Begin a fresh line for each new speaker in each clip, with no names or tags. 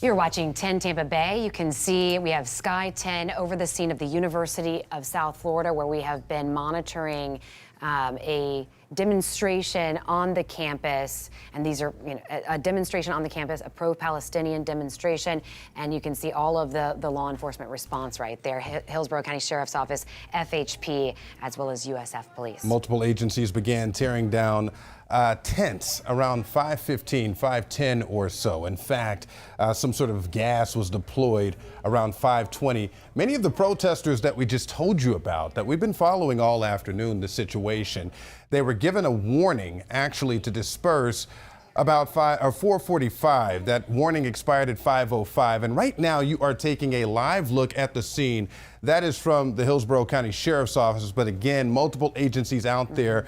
You're watching 10 Tampa Bay. You can see we have Sky 10 over the scene of the University of South Florida, where we have been monitoring a demonstration on the campus. And these are a demonstration on the campus, a pro-Palestinian demonstration. And you can see all of the law enforcement response right there. Hillsborough County Sheriff's Office, FHP, as well as USF Police.
Multiple agencies began tearing down tents around 5:15, 5:10 or so. In fact, some sort of gas was deployed around 5:20. Many of the protesters that we just told you about, that we've been following all afternoon, the situation, they were given a warning actually to disperse about 4:45. That warning expired at 5:05. And right now you are taking a live look at the scene. That is from the Hillsborough County Sheriff's Office. But again, multiple agencies out there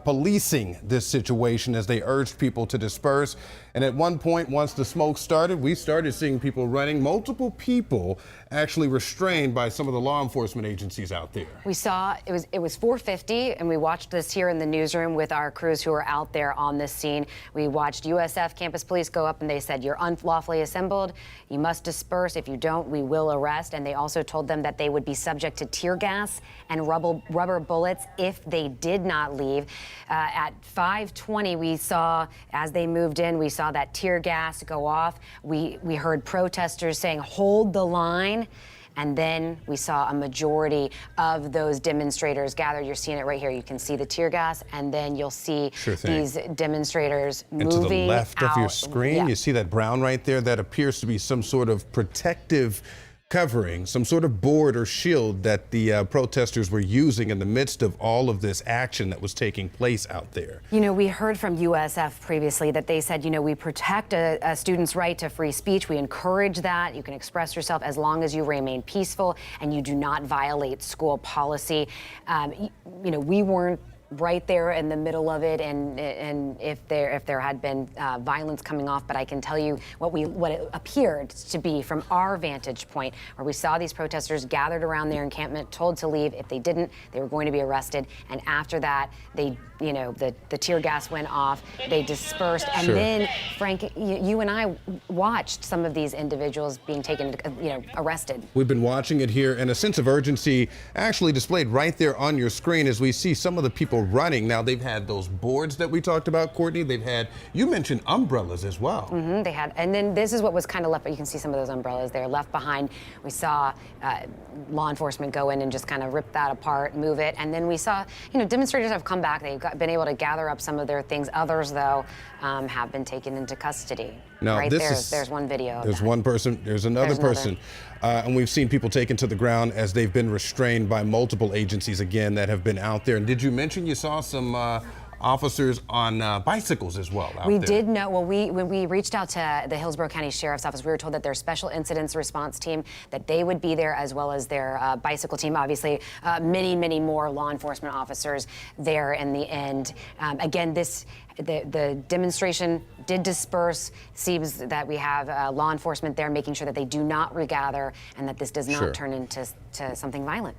policing this situation as they urged people to disperse. And at one point, once the smoke started, we started seeing people running. Multiple people actually restrained by some of the law enforcement agencies out there.
We saw it was 4:50, and we watched this here in the newsroom with our crews who are out there on this scene. We watched USF campus police go up and they said, "You're unlawfully assembled. You must disperse. If you don't, we will arrest." And they also told them that they would be subject to tear gas and rubber bullets if they did not leave. At 5:20, we saw, as they moved in, we saw that tear gas go off. We heard protesters saying, "Hold the line." And then we saw a majority of those demonstrators gather. You're seeing it right here. You can see the tear gas, and then you'll see these demonstrators moving out.
And to the left of your screen, you see that brown right there? That appears to be some sort of protective covering, some sort of board or shield that the protesters were using in the midst of all of this action that was taking place out there.
You know, we heard from USF previously that they said, we protect a student's right to free speech. We encourage that. You can express yourself as long as you remain peaceful and you do not violate school policy. We weren't right there in the middle of it, and if there had been violence coming off, but I can tell you what it appeared to be from our vantage point, where we saw these protesters gathered around their encampment, told to leave. If they didn't, they were going to be arrested. And after that, they, the tear gas went off. They dispersed, and then Frank, you and I watched some of these individuals being taken, arrested.
We've been watching it here, and a sense of urgency actually displayed right there on your screen as we see some of the people running. Now, they've had those boards that we talked about, Courtney. They've had, you mentioned umbrellas as well.
They had, and then this is what was kind of left, but you can see some of those umbrellas there left behind. We saw law enforcement go in and just kind of rip that apart, move it, and then we saw, demonstrators have come back. They've been able to gather up some of their things. Others, though, have been taken into custody.
Now,
right there's one video.
There's one person, there's another person. And we've seen people taken to the ground as they've been restrained by multiple agencies, again, that have been out there. And did you mention you saw some officers on bicycles as well out there?
We did know, when we reached out to the Hillsborough County Sheriff's Office, we were told that their special incidents response team, that they would be there, as well as their bicycle team. Obviously, many more law enforcement officers there in the end. Again, the demonstration did disperse. Seems that we have law enforcement there making sure that they do not regather and that this does not turn into something violent.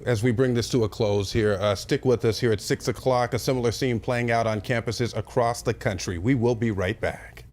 As we bring this to a close here, stick with us here at 6 o'clock. A similar scene playing out on campuses across the country. We will be right back.